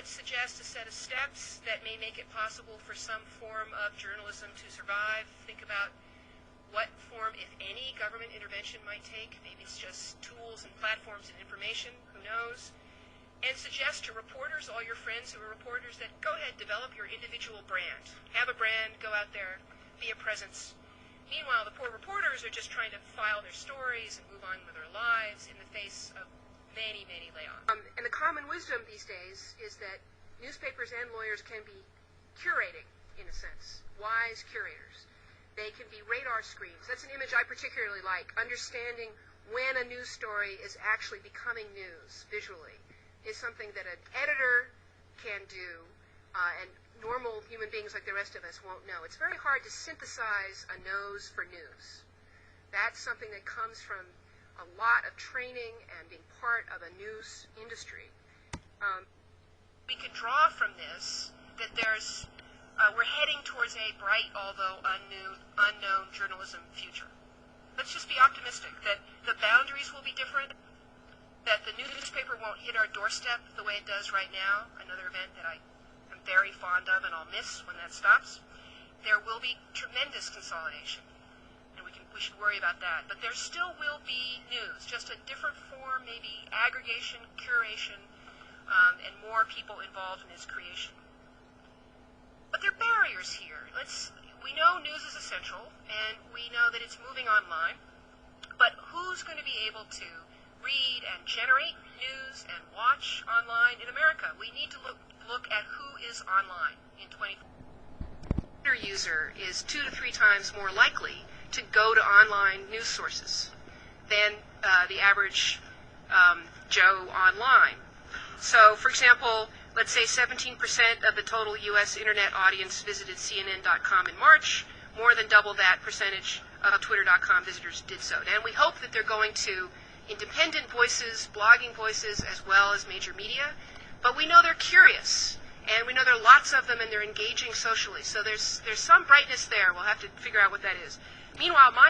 let's suggest a set of steps that may make it possible for some form of journalism to survive. Think about what form, if any, government intervention might take. Maybe it's just tools and platforms and information, who knows. And suggest to reporters, all your friends who are reporters, that go ahead, develop your individual brand. Have a brand, go out there, be a presence. Meanwhile, the poor reporters are just trying to file their stories and move on with their lives in the face of many, many layoffs. And the common wisdom these days is that newspapers and lawyers can be curating, in a sense, wise curators. They can be radar screens. That's an image I particularly like. Understanding when a news story is actually becoming news visually is something that an editor can do, and normal human beings like the rest of us won't know. It's very hard to synthesize a nose for news. That's something that comes from a lot of training and being part of a news industry. We could draw from this that we're heading towards a bright, although unknown journalism future. Let's just be optimistic that the boundaries will be different, that the newspaper won't hit our doorstep the way it does right now, another event that I am very fond of and I'll miss when that stops. There will be tremendous consolidation, and we should worry about that. But there still will be news, just a different form, maybe aggregation, curation, and more people involved in its creation. But there are barriers here. We know news is essential, and we know that it's moving online, but who's going to be able to read and generate news and watch online in America? We need to look at who is online in 2024. Twitter user is 2 to 3 times more likely to go to online news sources than the average Joe online. So, for example, let's say 17% of the total U.S. internet audience visited CNN.com in March. More than double that percentage of Twitter.com visitors did so. And we hope that they're going to independent voices, blogging voices, as well as major media. But we know they're curious, and we know there are lots of them, and they're engaging socially. So there's some brightness there. We'll have to figure out what that is. Meanwhile, my